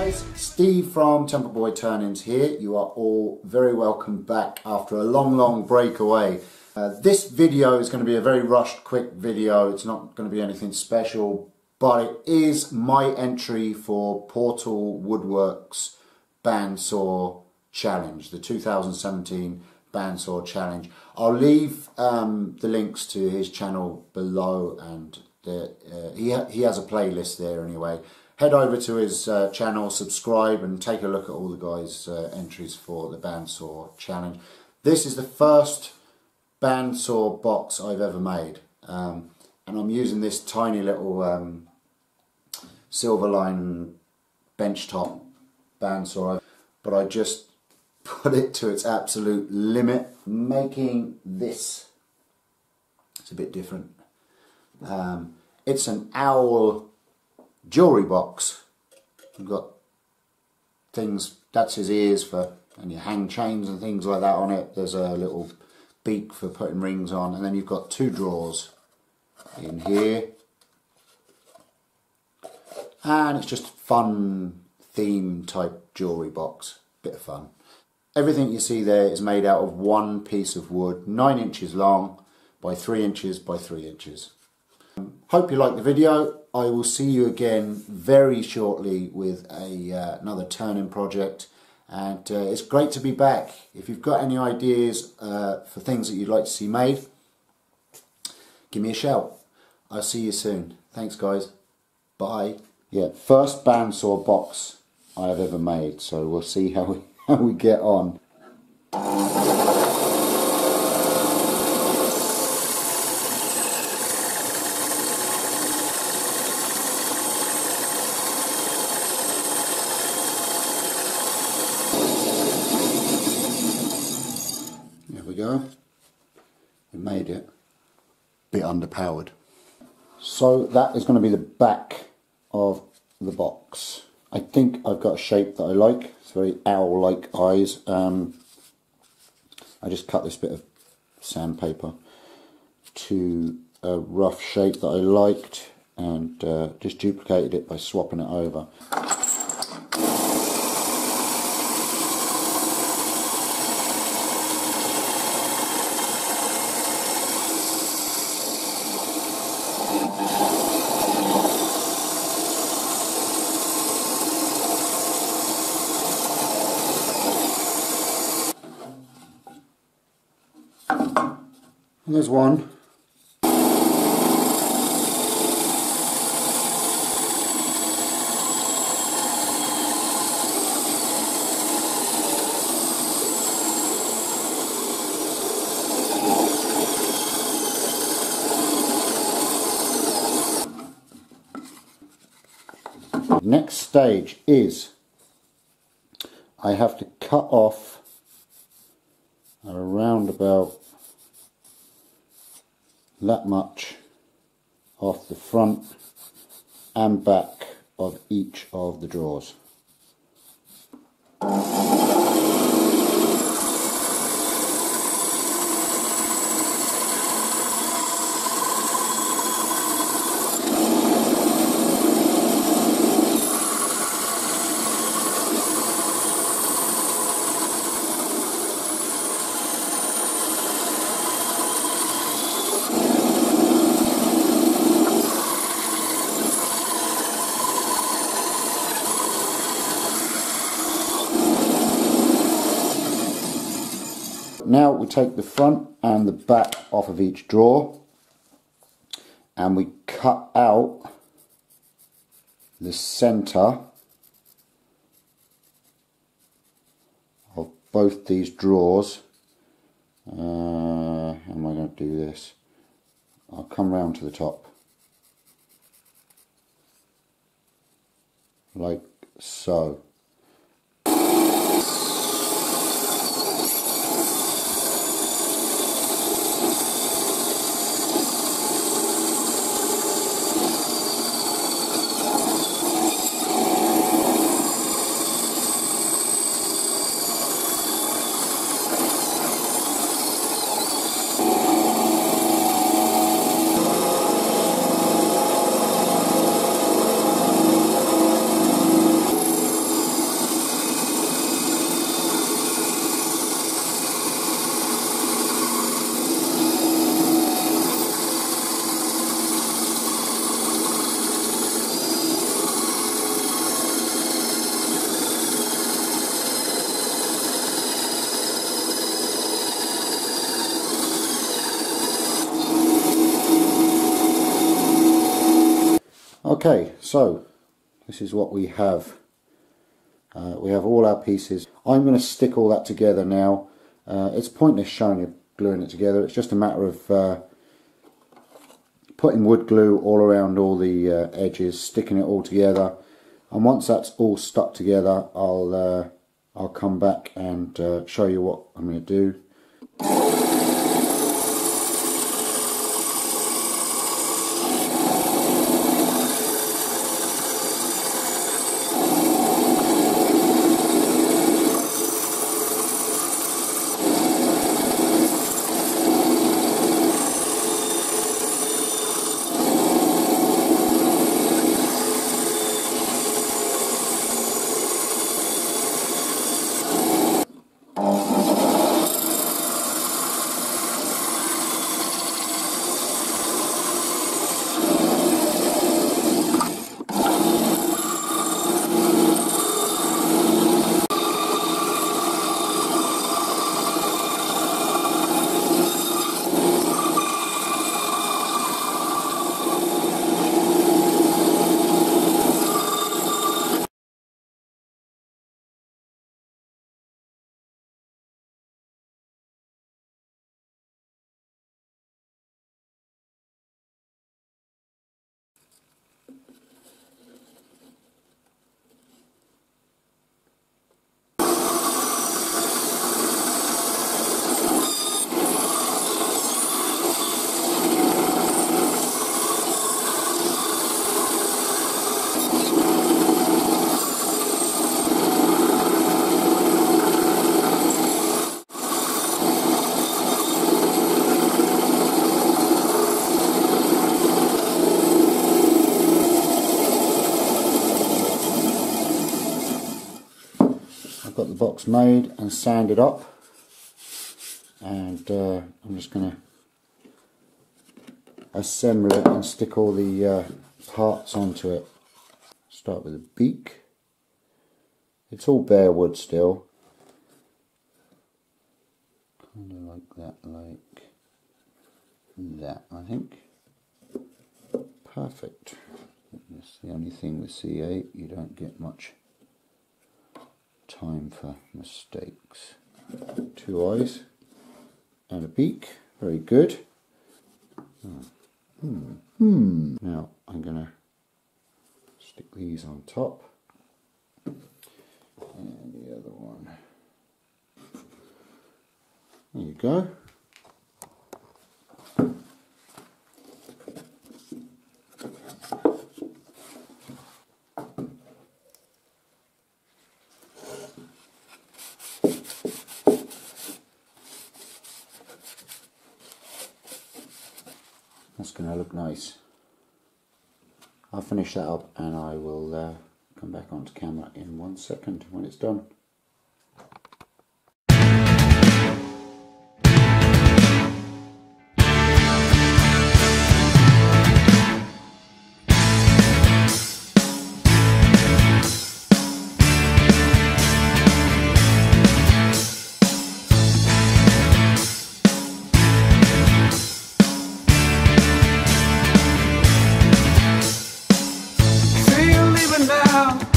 guys, Steve from Templeboy Turnings here. You are all very welcome back after a long break away. This video is going to be a very rushed, quick video. It's not going to be anything special, but it is my entry for Portal Woodworks Bandsaw Challenge, the 2017 Bandsaw Challenge. I'll leave the links to his channel below, and he has a playlist there anyway. Head over to his channel, subscribe, and take a look at all the guys' entries for the Bandsaw Challenge. This is the first bandsaw box I've ever made, and I'm using this tiny little Silverline benchtop bandsaw, but I just put it to its absolute limit, making this. It's a bit different. It's an owl jewellery box. You've got things, that's his ears for, and you hang chains and things like that on it. There's a little beak for putting rings on, and then you've got two drawers in here, and it's just fun theme type jewellery box, bit of fun. Everything you see there is made out of one piece of wood, 9 inches long by 3 inches by 3 inches. Hope you like the video. I will see you again very shortly with another turning project, and it's great to be back. If you've got any ideas for things that you'd like to see made, give me a shout. I'll see you soon. Thanks guys. Bye. Yeah, first bandsaw box I have ever made, so we'll see how we get on. There we go. We made it. Bit underpowered. So that is going to be the back of the box. I think I've got a shape that I like. It's very owl-like eyes. I just cut this bit of sandpaper to a rough shape that I liked, and just duplicated it by swapping it over. And there's one. Next stage is I have to cut off around about that much off the front and back of each of the drawers. Now we take the front and the back off of each drawer, and we cut out the centre of both these drawers. How am I going to do this? I'll come round to the top, like so. Okay, so this is what we have. We have all our pieces. I'm going to stick all that together now. It's pointless showing you gluing it together. It's just a matter of putting wood glue all around all the edges, sticking it all together. And once that's all stuck together, I'll come back and show you what I'm going to do. Got the box made and sanded up, and I'm just going to assemble it and stick all the parts onto it. Start with the beak. It's all bare wood still, kind of like that, I think. Perfect. That's the only thing with C8, you don't get much time for mistakes. Two eyes and a beak, very good. Now I'm going to stick these on top, and the other one. There you go. That's going to look nice. I'll finish that up and I will come back onto camera in 1 second when it's done. Now